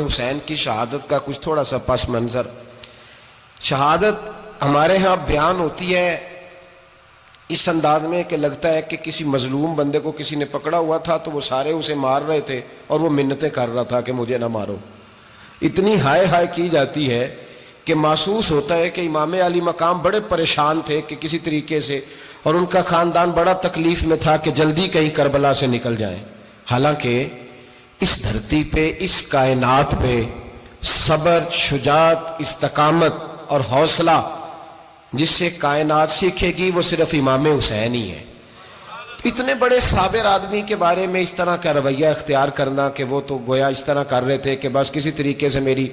حسین کی شہادت کا کچھ تھوڑا سا پس منظر۔ شہادت ہمارے ہاں بیان ہوتی ہے اس انداز میں کہ لگتا ہے کہ کسی مظلوم بندے کو کسی نے پکڑا ہوا تھا تو وہ سارے اسے مار رہے تھے اور وہ منتیں کر رہا تھا کہ مجھے نہ مارو۔ اتنی ہائے ہائے کی جاتی ہے کہ محسوس ہوتا ہے کہ امام علی مقام بڑے پریشان تھے کہ کسی طریقے سے، اور ان کا خاندان بڑا تکلیف میں تھا کہ جلدی کہیں کربلا سے نکل جائیں۔ حالانکہ اس دھرتی پہ، اس کائنات پہ صبر، شجاعت، استقامت اور حوصلہ جس سے کائنات سیکھے گی وہ صرف امام حسین ہی ہے۔ اتنے بڑے صابر آدمی کے بارے میں اس طرح کا رویہ اختیار کرنا کہ وہ تو گویا اس طرح کر رہے تھے کہ بس کسی طریقے سے میری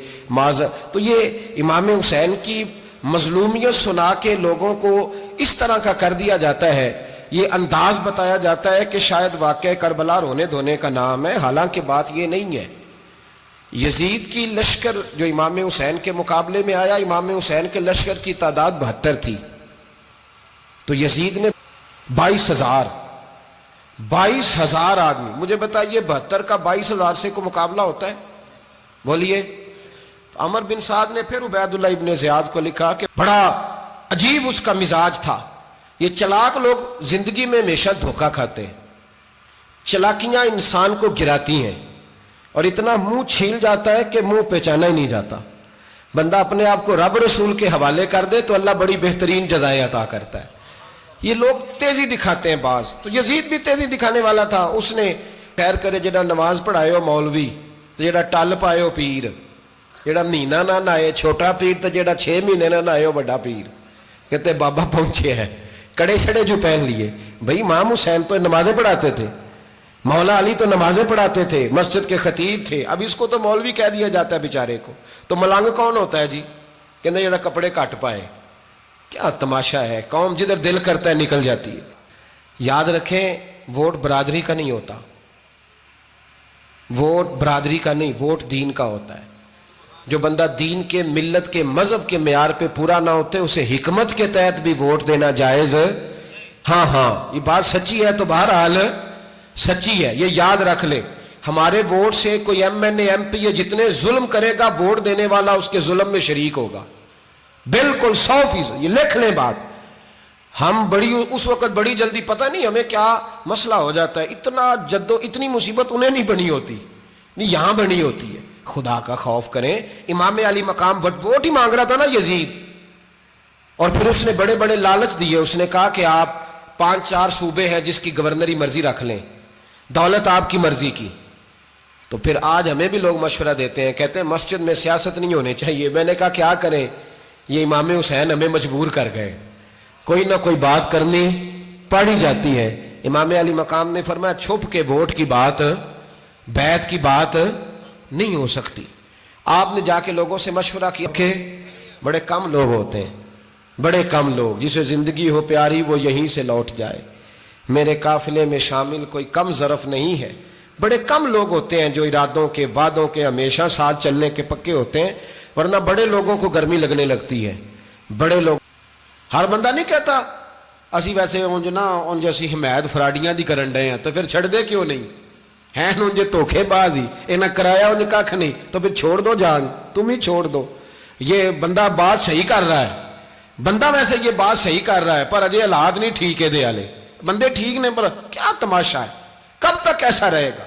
تو یہ امام حسین کی مظلومیت سنا کے لوگوں کو اس طرح کا کر دیا جاتا ہے، یہ انداز بتایا جاتا ہے کہ شاید واقعہ کربلا رونے دھونے کا نام ہے، حالانکہ بات یہ نہیں ہے۔ یزید کی لشکر جو امام حسین کے مقابلے میں آیا، امام حسین کے لشکر کی تعداد 72 تھی، تو یزید نے 22,000 آدمی، مجھے بتائیے 72 کا 22,000 سے کو مقابلہ ہوتا ہے؟ بولیے۔ عمر بن سعد نے پھر عبید اللہ ابن زیاد کو لکھا کہ بڑا عجیب اس کا مزاج تھا۔ یہ چلاک لوگ زندگی میں ہمیشہ دھوکہ کھاتے ہیں، چلاکیاں انسان کو گراتی ہیں اور اتنا منہ چھیل جاتا ہے کہ منہ پہچانا ہی نہیں جاتا۔ بندہ اپنے آپ کو رب رسول کے حوالے کر دے تو اللہ بڑی بہترین جزائیں عطا کرتا ہے۔ یہ لوگ تیزی دکھاتے ہیں بعض، تو یزید بھی تیزی دکھانے والا تھا۔ اس نے خیر کرے جڑا نماز پڑھائے ہو مولوی، تو جڑا ٹل پائے ہو پیر، جڑا مہینہ نہ نہائے چھوٹا پیر، تو جڑا 6 مہینے نہ نہائے ہو بڑا پیر۔ کہتے بابا پہنچے ہیں، کڑے چھڑے جو پہن لیے۔ بھائی امام حسین تو نمازیں پڑھاتے تھے، مولا علی تو نمازیں پڑھاتے تھے، مسجد کے خطیب تھے، اب اس کو تو مولوی کہہ دیا جاتا ہے بیچارے کو۔ تو ملنگ کون ہوتا ہے جی؟ کہتے جڑا کپڑے کٹ پائے۔ کیا تماشا ہے، قوم جدھر دل کرتا ہے نکل جاتی ہے۔ یاد رکھیں، ووٹ برادری کا نہیں ہوتا، ووٹ برادری کا نہیں، ووٹ دین کا ہوتا ہے۔ جو بندہ دین کے، ملت کے، مذہب کے معیار پہ پورا نہ ہوتے اسے حکمت کے تحت بھی ووٹ دینا جائز۔ ہاں یہ بات سچی ہے تو بہرحال سچی ہے، یہ یاد رکھ لے۔ ہمارے ووٹ سے کوئی ایم این اے، ایم پی اے جتنے ظلم کرے گا، ووٹ دینے والا اس کے ظلم میں شریک ہوگا، بالکل 100%۔ یہ لکھ لیں بات۔ ہم اس وقت بڑی جلدی، پتہ نہیں ہمیں کیا مسئلہ ہو جاتا ہے، اتنا اتنی مصیبت انہیں نہیں بنی ہوتی، نہیں یہاں بنی ہوتی ہے۔ خدا کا خوف کریں۔ امام علی مقام ووٹ ہی مانگ رہا تھا نا یزید، اور پھر اس نے بڑے بڑے لالچ دیے۔ اس نے کہا کہ آپ 5-4 صوبے ہیں جس کی گورنری مرضی رکھ لیں، دولت آپ کی مرضی کی۔ تو پھر آج ہمیں بھی لوگ مشورہ دیتے ہیں، کہتے ہیں مسجد میں سیاست نہیں ہونی چاہیے۔ میں نے کہا کیا کریں، یہ امام حسین ہمیں مجبور کر گئے، کوئی نہ کوئی بات کرنی پڑی جاتی ہے۔ امام علی مقام نے فرمایا چھپ کے ووٹ کی بات، بیعت کی بات نہیں ہو سکتی۔ آپ نے جا کے لوگوں سے مشورہ کیا کہ بڑے کم لوگ ہوتے ہیں، بڑے کم لوگ، جسے زندگی ہو پیاری وہ یہیں سے لوٹ جائے، میرے قافلے میں شامل کوئی کم ظرف نہیں ہے۔ بڑے کم لوگ ہوتے ہیں جو ارادوں کے، وعدوں کے، ہمیشہ ساتھ چلنے کے پکے ہوتے ہیں، ورنہ بڑے لوگوں کو گرمی لگنے لگتی ہے۔ بڑے لوگ، ہر بندہ نہیں کہتا اسی ویسے ان جیسی حمایت فراڈیاں دی کرن ڈے ہیں تو پھر چھڑ دے کیوں نہیں ہیں، ان جے دھوکھے باز ہی انہیں کرایا ان کھ نہیں تو پھر چھوڑ دو، جان تم ہی چھوڑ دو۔ یہ بندہ بات صحیح کر رہا ہے، بندہ ویسے یہ بات صحیح کر رہا ہے، پر اجے حالات نہیں ٹھیک ہے، دے والے بندے ٹھیک نہیں، پر کیا تماشا ہے، کب تک ایسا رہے گا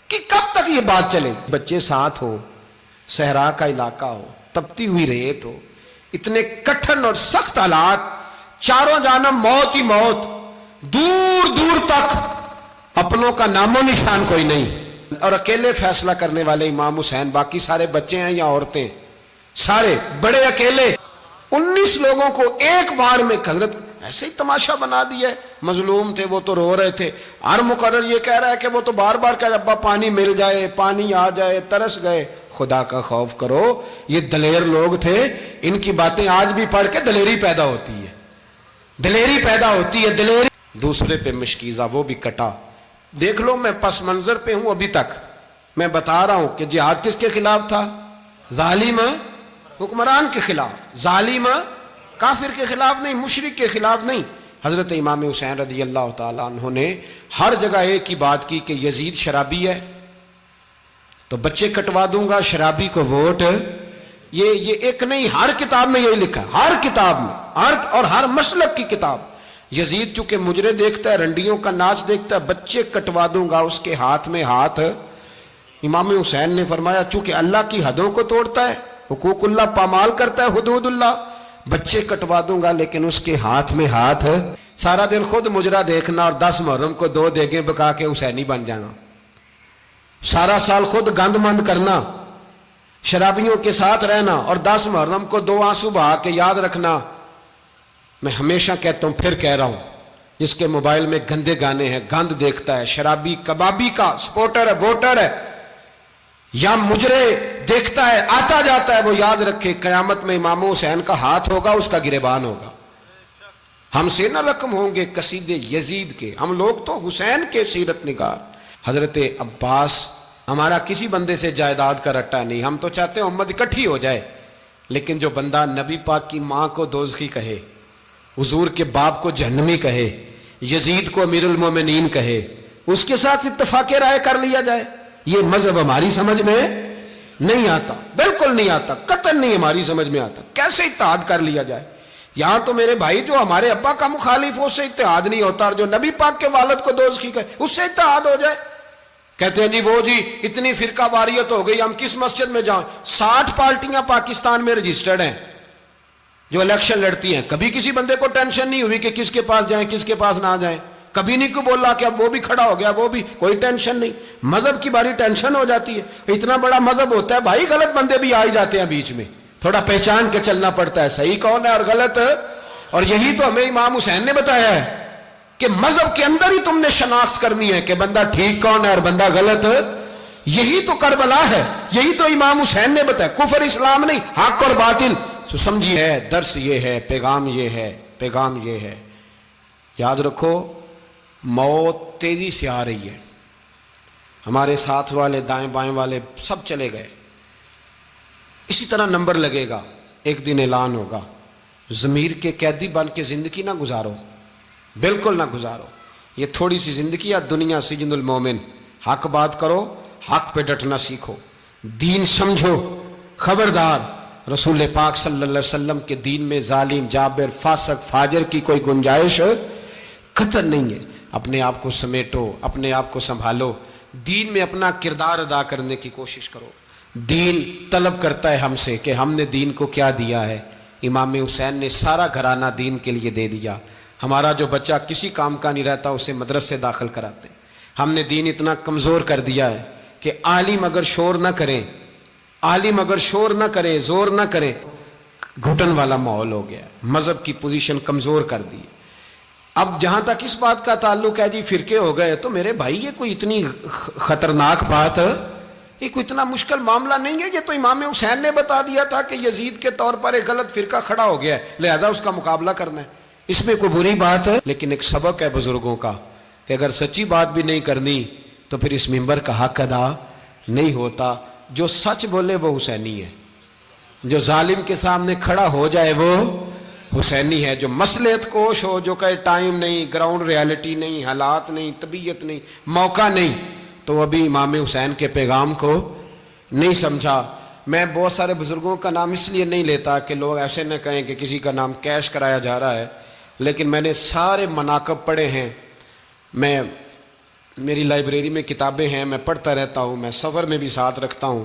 کہ کب تک یہ بات چلے؟ بچے ساتھ ہو، صحرا کا علاقہ ہو، تپتی ہوئی ریت ہو، اتنے کٹھن اور سخت حالات، چاروں جانب موت ہی موت، دور دور تک اپنوں کا نام و نشان کوئی نہیں، اور اکیلے فیصلہ کرنے والے امام حسین، باقی سارے بچے ہیں یا عورتیں، سارے بڑے اکیلے۔ 19 لوگوں کو ایک بار میں حضرت ایسے ہی تماشا بنا دیا ہے۔ مظلوم تھے وہ تو رو رہے تھے، ہر مقرر یہ کہہ رہا ہے کہ وہ تو بار بار کہ ابا پانی مل جائے، پانی آ جائے، ترس گئے۔ خدا کا خوف کرو، یہ دلیر لوگ تھے، ان کی باتیں آج بھی پڑھ کے دلیری پیدا ہوتی ہے، دلیری پیدا ہوتی ہے، دلیری۔ دوسرے پہ مشکیزہ، وہ بھی کٹا۔ دیکھ لو میں پس منظر پہ ہوں ابھی تک، میں بتا رہا ہوں کہ جہاد کس کے خلاف تھا؟ ظالم حکمران کے خلاف، ظالم کافر کے خلاف نہیں، مشرک کے خلاف نہیں۔ حضرت امام حسین رضی اللہ تعالیٰ عنہ نے ہر جگہ ایک ہی بات کی کہ یزید شرابی ہے، تو بچے کٹوا دوں گا، شرابی کو ووٹ، یہ ایک نہیں، ہر کتاب میں یہی لکھا ہے، ہر کتاب میں، اور ہر مسلک کی کتاب۔ یزید چونکہ مجرے دیکھتا ہے، رنڈیوں کا ناچ دیکھتا ہے، بچے کٹوا دوں گا، اس کے ہاتھ میں ہاتھ۔ امام حسین نے فرمایا چونکہ اللہ کی حدوں کو توڑتا ہے، حقوق اللہ پامال کرتا ہے، حدود اللہ، بچے کٹوا دوں گا لیکن اس کے ہاتھ میں ہاتھ۔ سارا دن خود مجرا دیکھنا اور 10 محرم کو 2 دیگیں پکا کے حسینی بن جانا، سارا سال خود گند مند کرنا، شرابیوں کے ساتھ رہنا، اور 10 محرم کو 2 آنسو بہا کے یاد رکھنا۔ میں ہمیشہ کہتا ہوں، پھر کہہ رہا ہوں، جس کے موبائل میں گندے گانے ہیں، گند دیکھتا ہے، شرابی کبابی کا سپورٹر ہے، ووٹر ہے، یا مجرے دیکھتا ہے، آتا جاتا ہے، وہ یاد رکھے قیامت میں امام حسین کا ہاتھ ہوگا، اس کا گریبان ہوگا۔ ہم سے نہ رقم ہوں گے قصیدے یزید کے، ہم لوگ تو حسین کے سیرت نگار۔ حضرت عباس ہمارا کسی بندے سے جائیداد کا رٹا نہیں، ہم تو چاہتے ہیں امت اکٹھی ہو جائے، لیکن جو بندہ نبی پاک کی ماں کو دوزخی کہے، حضور کے باپ کو جہنمی کہے، یزید کو امیر المومنین کہے، اس کے ساتھ اتفاق رائے کر لیا جائے، یہ مذہب ہماری سمجھ میں نہیں آتا، بالکل نہیں آتا، قطعاً نہیں ہماری سمجھ میں آتا۔ کیسے اتحاد کر لیا جائے؟ یہاں تو میرے بھائی جو ہمارے ابا کا مخالف ہو، اس سے اتحاد نہیں ہوتا، اور جو نبی پاک کے والد کو دوزخی کہے اس سے اتحاد ہو جائے۔ کہتے ہیں جی اتنی فرقہ واریت ہو گئی، ہم کس مسجد میں جائیں؟ 60 پارٹیاں پاکستان میں رجسٹرڈ ہیں جو الیکشن لڑتی ہیں، کبھی کسی بندے کو ٹینشن نہیں ہوئی کہ کس کے پاس جائیں کس کے پاس نہ جائیں، کبھی نہیں کو بولا کہ اب وہ بھی کھڑا ہو گیا، وہ بھی، کوئی ٹینشن نہیں۔ مذہب کی باری ٹینشن ہو جاتی ہے، اتنا بڑا مذہب ہوتا ہے بھائی، غلط بندے بھی آ ہی جاتے ہیں بیچ میں، تھوڑا پہچان کے چلنا پڑتا ہے صحیح کون ہے اور غلط۔ اور یہی تو ہمیں امام حسین نے بتایا ہے کہ مذہب کے اندر ہی تم نے شناخت کرنی ہے کہ بندہ ٹھیک کون ہے اور بندہ غلط۔ یہی تو کربلا ہے، یہی تو امام حسین نے بتایا، کفر اسلام نہیں، حق اور باطل۔ تو سمجھیے ہے، درس یہ ہے، پیغام یہ ہے، پیغام یہ ہے، یاد رکھو موت تیزی سے آ رہی ہے، ہمارے ساتھ والے دائیں بائیں والے سب چلے گئے، اسی طرح نمبر لگے گا، ایک دن اعلان ہوگا۔ ضمیر کے قیدی بن کے زندگی نہ گزارو، بالکل نہ گزارو، یہ تھوڑی سی زندگی ہے دنیا سجن المومن۔ حق بات کرو، حق پہ ڈٹنا سیکھو، دین سمجھو، خبردار رسول پاک صلی اللہ علیہ وسلم کے دین میں ظالم، جابر، فاسق، فاجر کی کوئی گنجائش قطعاً نہیں ہے۔ اپنے آپ کو سمیٹو، اپنے آپ کو سنبھالو، دین میں اپنا کردار ادا کرنے کی کوشش کرو۔ دین طلب کرتا ہے ہم سے کہ ہم نے دین کو کیا دیا ہے۔ امام حسین نے سارا گھرانہ دین کے لیے دے دیا۔ ہمارا جو بچہ کسی کام کا نہیں رہتا اسے مدرسے داخل کراتے، ہم نے دین اتنا کمزور کر دیا ہے کہ عالم اگر شور نہ کریں، عالم اگر شور نہ کرے، زور نہ کرے، گھٹن والا ماحول ہو گیا، مذہب کی پوزیشن کمزور کر دی۔ اب جہاں تک اس بات کا تعلق ہے جی فرقے ہو گئے، تو میرے بھائی یہ کوئی اتنی خطرناک بات ہے، یہ کوئی اتنا مشکل معاملہ نہیں ہے، یہ تو امام حسین نے بتا دیا تھا کہ یزید کے طور پر ایک غلط فرقہ کھڑا ہو گیا ہے، لہذا اس کا مقابلہ کرنا ہے، اس میں کوئی بری بات ہے؟ لیکن ایک سبق ہے بزرگوں کا کہ اگر سچی بات بھی نہیں کرنی تو پھر اس منبر کا حق ادا نہیں ہوتا۔ جو سچ بولے وہ حسینی ہے، جو ظالم کے سامنے کھڑا ہو جائے وہ حسینی ہے، جو مصلحت کوش ہو، جو کہے ٹائم نہیں، گراؤنڈ ریالٹی نہیں، حالات نہیں، طبیعت نہیں، موقع نہیں، تو ابھی امام حسین کے پیغام کو نہیں سمجھا۔ میں بہت سارے بزرگوں کا نام اس لیے نہیں لیتا کہ لوگ ایسے نہ کہیں کہ کسی کا نام کیش کرایا جا رہا ہے، لیکن میں نے سارے مناقب پڑھے ہیں، میری لائبریری میں کتابیں ہیں، میں پڑھتا رہتا ہوں، میں سفر میں بھی ساتھ رکھتا ہوں،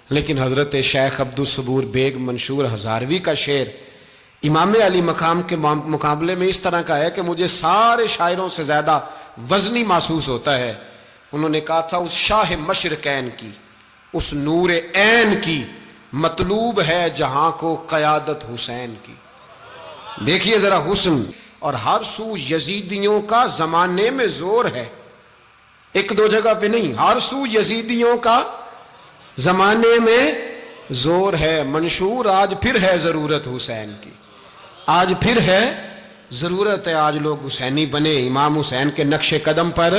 لیکن حضرت شیخ عبدالصبور بیگ منشور ہزاروی کا شعر امام علی مقام کے مقابلے میں اس طرح کا ہے کہ مجھے سارے شاعروں سے زیادہ وزنی محسوس ہوتا ہے۔ انہوں نے کہا تھا اس شاہ مشرقین کی، اس نور عین کی، مطلوب ہے جہاں کو قیادت حسین کی۔ دیکھیے ذرا حسن، اور ہر سو یزیدیوں کا زمانے میں زور ہے، ایک دو جگہ پہ نہیں، ہر سو یزیدیوں کا زمانے میں زور ہے۔ منشور آج پھر ہے ضرورت حسین کی، آج پھر ہے ضرورت ہے، آج لوگ حسینی بنے، امام حسین کے نقش قدم پر۔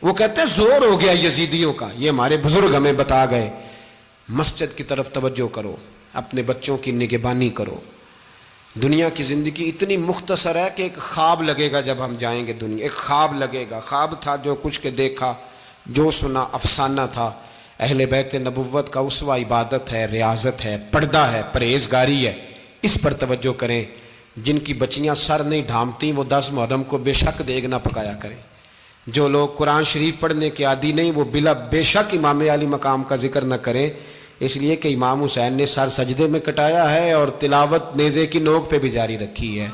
وہ کہتے ہیں زور ہو گیا یزیدیوں کا، یہ ہمارے بزرگ ہمیں بتا گئے۔ مسجد کی طرف توجہ کرو، اپنے بچوں کی نگہبانی کرو۔ دنیا کی زندگی اتنی مختصر ہے کہ ایک خواب لگے گا جب ہم جائیں گے دنیا، ایک خواب لگے گا، خواب تھا جو کچھ کے دیکھا، جو سنا افسانہ تھا، اہل بیت نبوت کا اسوہ عبادت ہے، ریاضت ہے، پردہ ہے، پرہیزگاری ہے، اس پر توجہ کریں۔ جن کی بچیاں سر نہیں ڈھانپتی وہ 10 محرم کو بے شک دیگ نہ پکایا کریں۔ جو لوگ قرآن شریف پڑھنے کے عادی نہیں وہ بے شک امام علی مقام کا ذکر نہ کریں، اس لیے کہ امام حسین نے سر سجدے میں کٹایا ہے اور تلاوت نیزے کی نوک پہ بھی جاری رکھی ہے۔